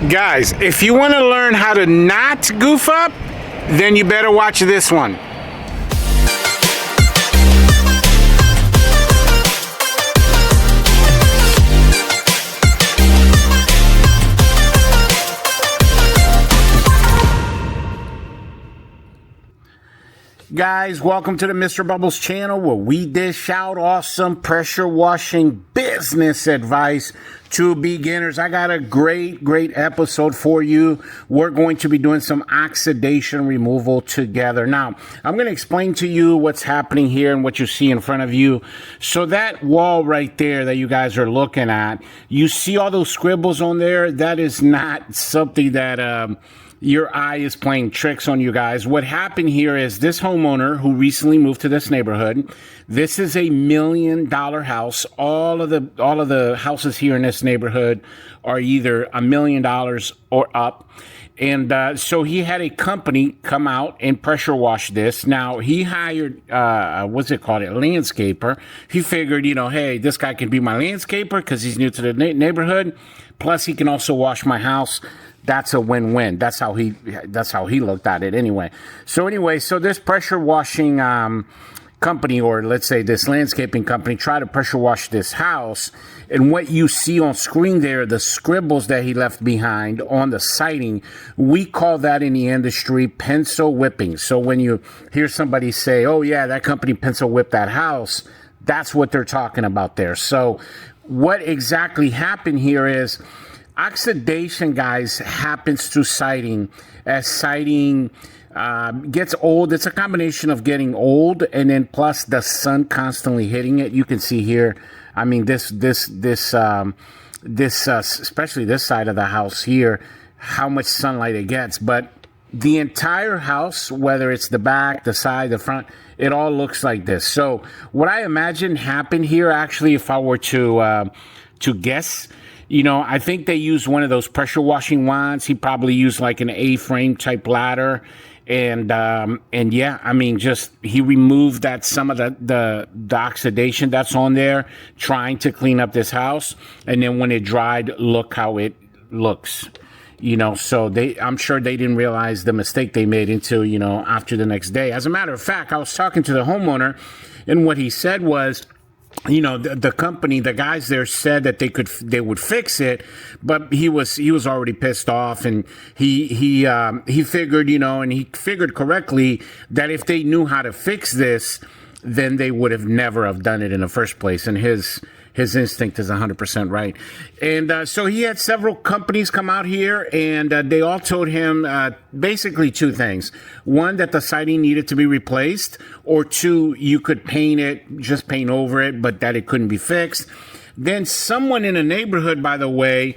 Guys, if you want to learn how to not goof up, then you better watch this one. Guys, welcome to the Mr. Bubbles channel, where we dish out awesome pressure washing business advice to beginners. I got a great episode for you. We're going to be doing some oxidation removal together. Now, I'm going to explain to you what's happening here and what you see in front of you. So that wall right there that you guys are looking at, you see all those scribbles on there? That is not something that your eye is playing tricks on you guys. What happened here is this homeowner who recently moved to this neighborhood, this is $1 million house. All of the houses here in this neighborhood are either $1 million or up. And so he had a company come out and pressure wash this. Now, he hired, a landscaper. He figured, hey, this guy can be my landscaper because he's new to the neighborhood. Plus, he can also wash my house. That's a win-win. That's how he looked at it anyway. So this pressure washing company, or let's say this landscaping company, tried to pressure wash this house. And what you see on screen there, the scribbles that he left behind on the siding, we call that in the industry pencil whipping. So when you hear somebody say, oh yeah, that company pencil whipped that house, that's what they're talking about there. So what exactly happened here is, oxidation, guys, happens to siding. As siding gets old, it's a combination of getting old and then plus the sun constantly hitting it. You can see here, I mean, this especially this side of the house here, how much sunlight it gets. But the entire house, whether it's the back, the side, the front, it all looks like this. So what I imagine happened here, actually, if I were to guess, I think they used one of those pressure washing wands. He probably used like an A-frame type ladder. And yeah, I mean, just he removed some of the oxidation that's on there, trying to clean up this house. And then when it dried, look how it looks. So I'm sure they didn't realize the mistake they made until, after the next day. As a matter of fact, I was talking to the homeowner, and what he said was, the company, the guys there said that they would fix it, but he was already pissed off, and he figured, and he figured correctly that if they knew how to fix this, then they would have never have done it in the first place. And his instinct is 100% right. And so he had several companies come out here, and they all told him basically two things. One, that the siding needed to be replaced, or two, you could just paint over it, but that it couldn't be fixed. Then someone in the neighborhood, by the way,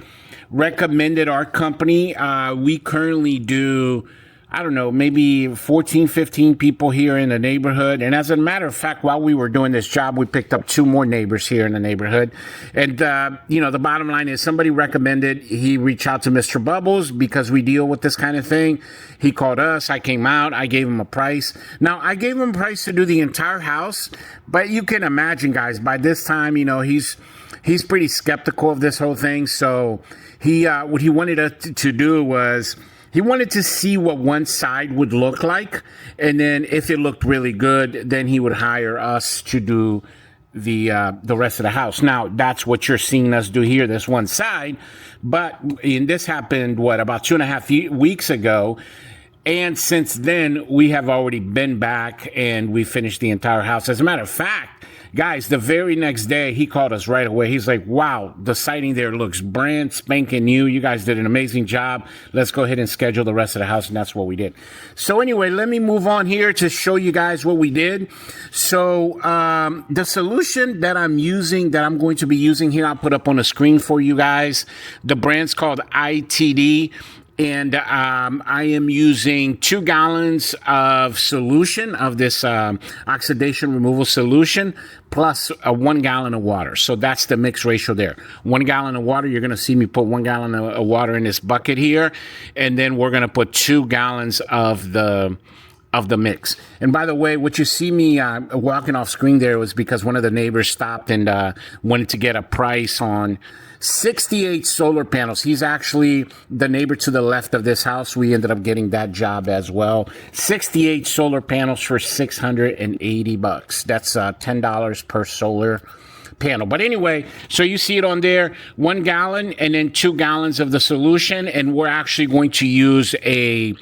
recommended our company. We currently do, I don't know, maybe 14, 15 people here in the neighborhood. And as a matter of fact, while we were doing this job, we picked up 2 more neighbors here in the neighborhood. And, the bottom line is somebody recommended he reach out to Mr. Bubbles because we deal with this kind of thing. He called us. I came out. I gave him a price. Now, I gave him a price to do the entire house. But you can imagine, guys, by this time, he's pretty skeptical of this whole thing. So what he wanted us to do was, he wanted to see what one side would look like, and then if it looked really good, then he would hire us to do the rest of the house. Now, that's what you're seeing us do here, this one side. But this happened, about 2.5 weeks ago. And since then, we have already been back and we finished the entire house. As a matter of fact, guys, the very next day, he called us right away. He's like, wow, the siding there looks brand spanking new. You guys did an amazing job. Let's go ahead and schedule the rest of the house. And that's what we did. So anyway, let me move on here to show you guys what we did. So the solution that I'm going to be using here, I'll put up on the screen for you guys. The brand's called ITD. And I am using 2 gallons of solution of this oxidation removal solution plus 1 gallon of water. So that's the mix ratio there. 1 gallon of water. You're going to see me put 1 gallon of water in this bucket here. And then we're going to put 2 gallons of the mix. And by the way, what you see me walking off screen there was because one of the neighbors stopped and wanted to get a price on 68 solar panels. He's actually the neighbor to the left of this house. We ended up getting that job as well. 68 solar panels for $680. That's $10 per solar panel. But anyway, so you see it on there, 1 gallon and then 2 gallons of the solution. And we're actually going to use a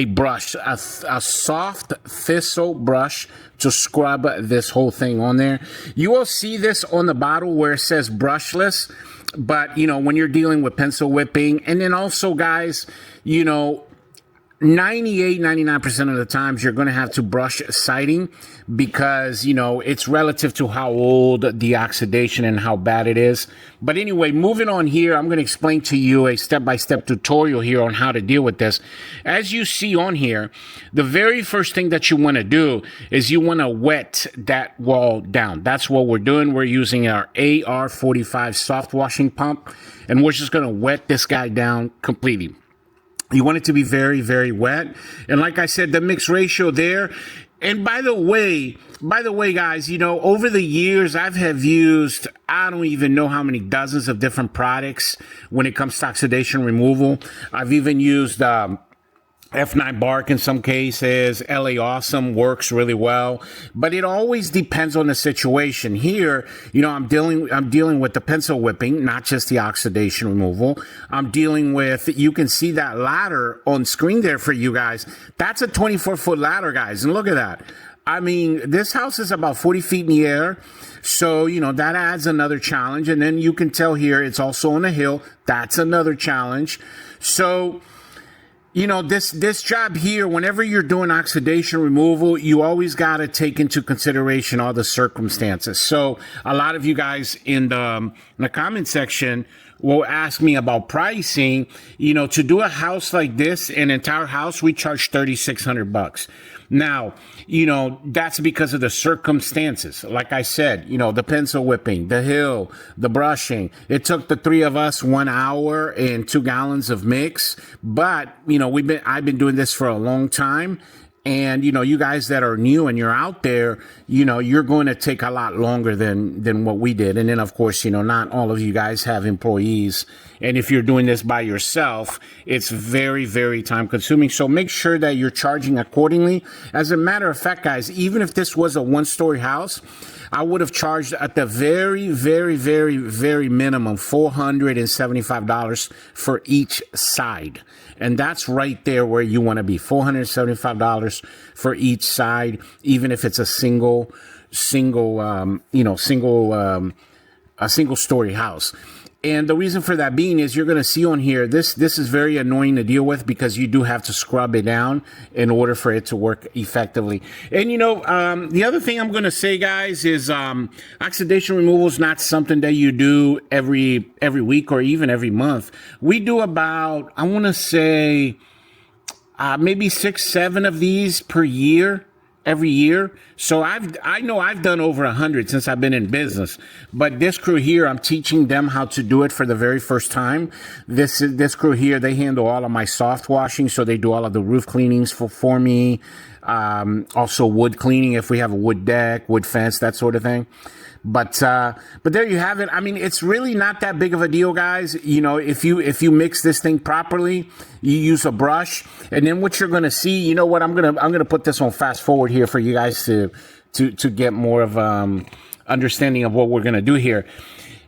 brush, a soft thistle brush to scrub this whole thing on there. You will see this on the bottle where it says brushless, but you know, when you're dealing with pencil whipping, and then also guys, you know, 99% of the times you're going to have to brush siding because, you know, it's relative to how old the oxidation and how bad it is. But anyway, moving on here, I'm going to explain to you a step-by-step tutorial here on how to deal with this. As you see on here, the very first thing that you want to do is you want to wet that wall down. That's what we're doing. We're using our AR45 soft washing pump, and we're just going to wet this guy down completely. You want it to be very, very wet. And like I said, the mix ratio there. And by the way, guys, you know, over the years, have used, I don't even know how many dozens of different products when it comes to oxidation removal. I've even used, F9 bark in some cases. LA Awesome works really well, but it always depends on the situation. Here, you know, I'm dealing with the pencil whipping, not just the oxidation removal. I'm dealing with, you can see that ladder on screen there for you guys. That's a 24-foot ladder, guys, and look at that. I mean, this house is about 40 feet in the air. So, you know, that adds another challenge. And then you can tell here, it's also on a hill. That's another challenge. So, you know, this job here, whenever you're doing oxidation removal, you always got to take into consideration all the circumstances. So a lot of you guys in the comment section will ask me about pricing. You know, to do a house like this, an entire house, we charge $3,600. Now, you know, that's because of the circumstances. Like I said, you know, the pencil whipping, the hill, the brushing. It took the three of us 1 hour and 2 gallons of mix. But, you know, I've been doing this for a long time. And, you know, you guys that are new and you're out there, you know, you're going to take a lot longer than what we did. And then, of course, you know, not all of you guys have employees. And if you're doing this by yourself, it's very, very time consuming. So make sure that you're charging accordingly. As a matter of fact, guys, even if this was a 1-story house, I would have charged at the very, very, very, very minimum $475 for each side. And that's right there where you want to be. $475 for each side, even if it's a single story house. And the reason for that being is you're going to see on here, this is very annoying to deal with because you do have to scrub it down in order for it to work effectively. And, you know, the other thing I'm going to say, guys, is oxidation removal is not something that you do every week or even every month. We do about, I want to say, maybe 6, 7 of these per year. Every year. So I know I've done over 100 since I've been in business, but this crew here, I'm teaching them how to do it for the very first time. This crew here, they handle all of my soft washing. So they do all of the roof cleanings for me. Also wood cleaning if we have a wood deck, wood fence, that sort of thing. But there you have it. I mean, it's really not that big of a deal, guys. You know, if you mix this thing properly, you use a brush, and then what you're going to see, you know what, I'm going to put this on fast forward here for you guys to get more of understanding of what we're going to do here.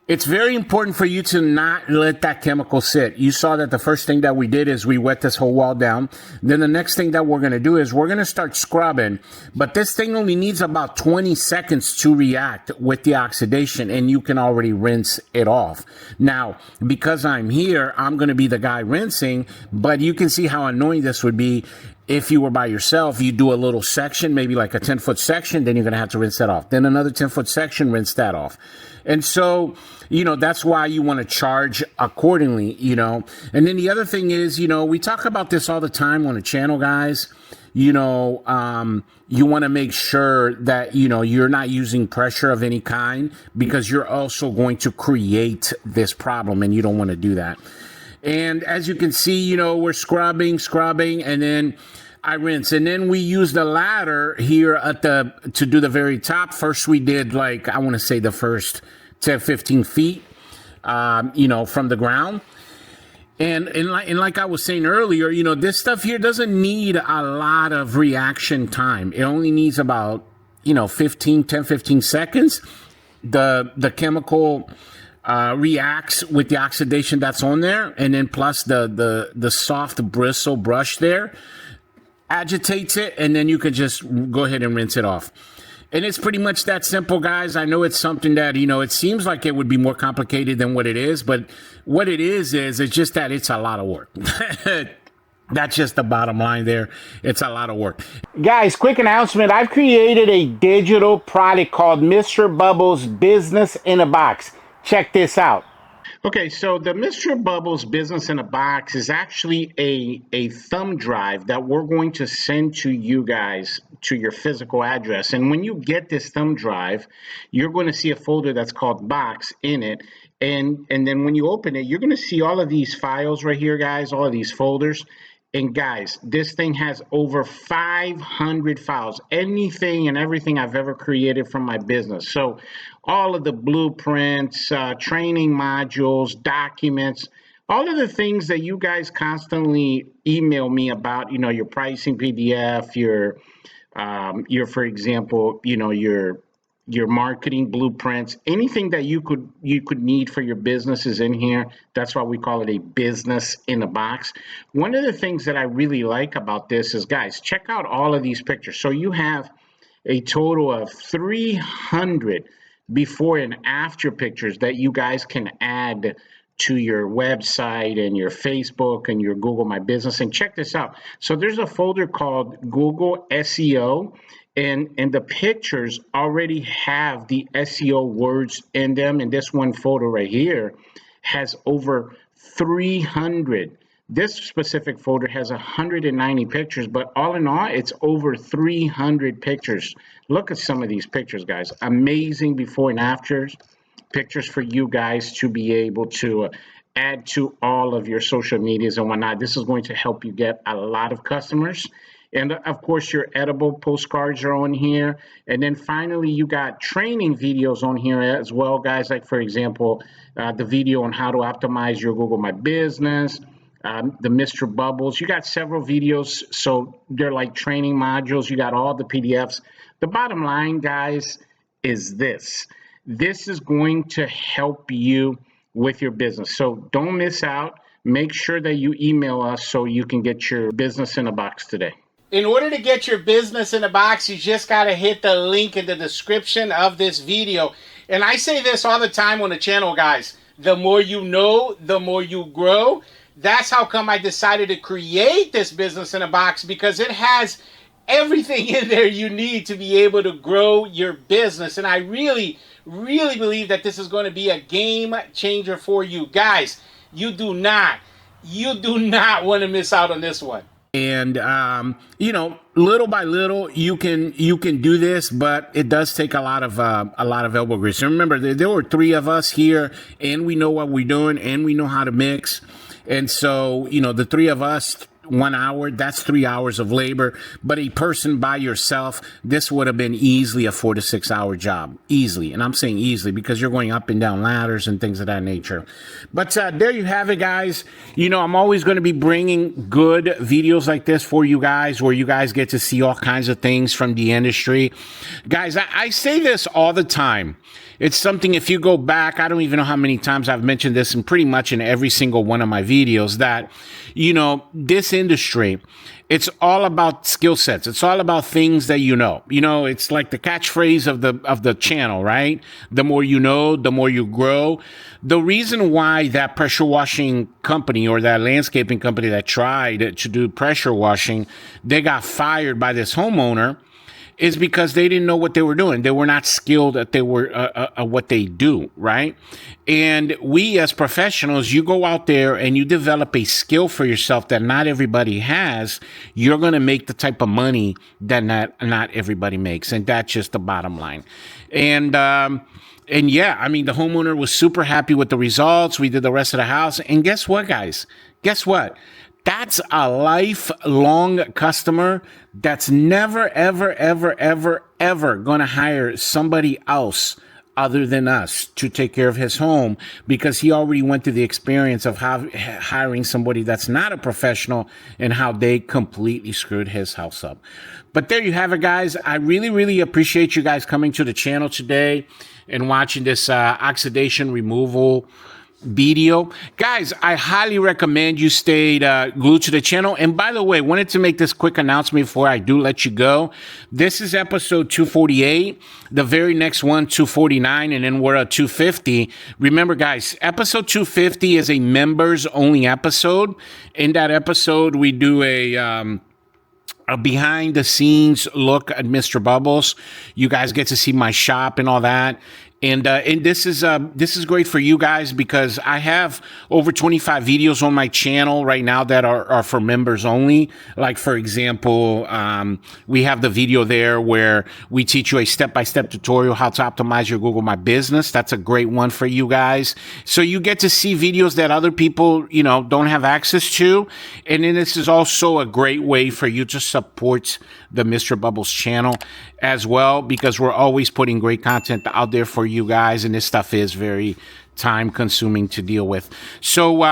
It's very important for you to not let that chemical sit. You saw that the first thing that we did is we wet this whole wall down. Then the next thing that we're going to do is we're going to start scrubbing. But this thing only needs about 20 seconds to react with the oxidation, and you can already rinse it off. Now, because I'm here, I'm going to be the guy rinsing, but you can see how annoying this would be. If you were by yourself, you do a little section, maybe like a 10-foot section, then you're going to have to rinse that off. Then another 10-foot section, rinse that off. And so, you know, that's why you want to charge accordingly, you know. And then the other thing is, you know, we talk about this all the time on the channel, guys. You know, you want to make sure that, you know, you're not using pressure of any kind because you're also going to create this problem, and you don't want to do that. And as you can see, you know, we're scrubbing, and then I rinse. And then we use the ladder here to do the very top. First, we did like, I want to say the first 10, 15 feet. from the ground. And like I was saying earlier, this stuff here doesn't need a lot of reaction time. It only needs about, 15 seconds. The chemical reacts with the oxidation that's on there, and then plus the soft bristle brush there agitates it, and then you can just go ahead and rinse it off. And it's pretty much that simple, guys. I know it's something that, it seems like it would be more complicated than what it is, but what it is it's just that it's a lot of work. That's just the bottom line there. It's a lot of work. Guys, quick announcement. I've created a digital product called Mr. Bubbles Business in a Box. Check this out. Okay, so the Mr. Bubbles Business in a Box is actually a thumb drive that we're going to send to you guys to your physical address. And when you get this thumb drive, you're going to see a folder that's called Box in it. And then when you open it, you're going to see all of these files right here, guys, all of these folders. And guys, this thing has over 500 files, anything and everything I've ever created from my business. So all of the blueprints, training modules, documents, all of the things that you guys constantly email me about, your pricing PDF, your for example, your marketing blueprints, anything that you could need for your business is in here. That's why we call it a business in a box. One of the things that I really like about this is, guys, check out all of these pictures. So you have a total of 300 before and after pictures that you guys can add to your website and your Facebook and your Google My Business. And check this out. So there's a folder called Google SEO. And the pictures already have the SEO words in them. And this one photo right here has over 300. This specific folder has 190 pictures, but all in all, it's over 300 pictures. Look at some of these pictures, guys. Amazing before and afters pictures for you guys to be able to add to all of your social medias and whatnot. This is going to help you get a lot of customers. And of course, your edible postcards are on here. And then finally, you got training videos on here as well, guys. Like, for example, the video on how to optimize your Google My Business, the Mr. Bubbles. You got several videos. So they're like training modules. You got all the PDFs. The bottom line, guys, is this. This is going to help you with your business. So don't miss out. Make sure that you email us so you can get your business in a box today. In order to get your business in a box, you just got to hit the link in the description of this video. And I say this all the time on the channel, guys. The more you know, the more you grow. That's how come I decided to create this business in a box, because it has everything in there you need to be able to grow your business. And I really, really believe that this is going to be a game changer for you. Guys, you do not want to miss out on this one. And, little by little, you can do this, but it does take a lot of elbow grease. And remember, there were 3 of us here, and we know what we're doing, and we know how to mix. And so, the 3 of us, 1 hour, that's 3 hours of labor. But a person by yourself, this would have been easily a 4 to 6 hour job. Easily. And I'm saying easily because you're going up and down ladders and things of that nature. But there you have it, guys. I'm always going to be bringing good videos like this for you guys, where you guys get to see all kinds of things from the industry. Guys, I say this all the time. It's something, if you go back, I don't even know how many times I've mentioned this, and pretty much in every single one of my videos, that, this industry, it's all about skill sets. It's all about things that you know. It's like the catchphrase of the channel, right? The more you know, the more you grow. The reason why that pressure washing company, or that landscaping company that tried to do pressure washing, they got fired by this homeowner, is because they didn't know what they were doing. They were not skilled at what they do, right? And we as professionals, you go out there and you develop a skill for yourself that not everybody has, you're going to make the type of money that not everybody makes. And that's just the bottom line. And yeah, the homeowner was super happy with the results. We did the rest of the house. And guess what, guys? Guess what? That's a lifelong customer that's never, ever, ever, ever, ever going to hire somebody else other than us to take care of his home, because he already went through the experience of hiring somebody that's not a professional and how they completely screwed his house up. But there you have it, guys. I really, really appreciate you guys coming to the channel today and watching this oxidation removal video. Guys, I highly recommend you stay glued to the channel. And by the way, wanted to make this quick announcement before I do let you go. This is episode 248. The very next one, 249, and then we're at 250. Remember, guys, episode 250 is a members only episode. In that episode, we do a behind the scenes look at Mr. Bubbles. You guys get to see my shop and all that. And this is great for you guys, because I have over 25 videos on my channel right now that are for members only. Like, for example, we have the video there where we teach you a step-by-step tutorial how to optimize your Google My Business. That's a great one for you guys. So you get to see videos that other people, you know, don't have access to. And then this is also a great way for you to support the Mr. Bubbles channel as well, because we're always putting great content out there for you guys, and this stuff is very time consuming to deal with. So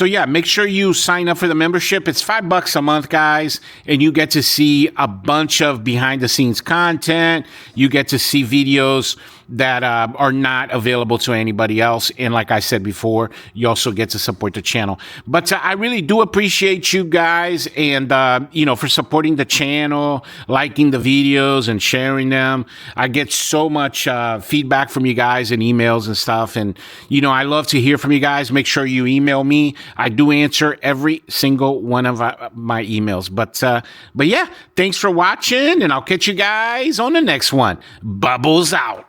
yeah, make sure you sign up for the membership. It's $5 a month, guys, and you get to see a bunch of behind the scenes content. You get to see videos that are not available to anybody else. And like I said before, you also get to support the channel. But I really do appreciate you guys, and you know, for supporting the channel, liking the videos and sharing them. I get so much feedback from you guys and emails and stuff. And, you know, I love to hear from you guys. Make sure you email me. I do answer every single one of my emails. But yeah, thanks for watching, and I'll catch you guys on the next one. Bubbles out.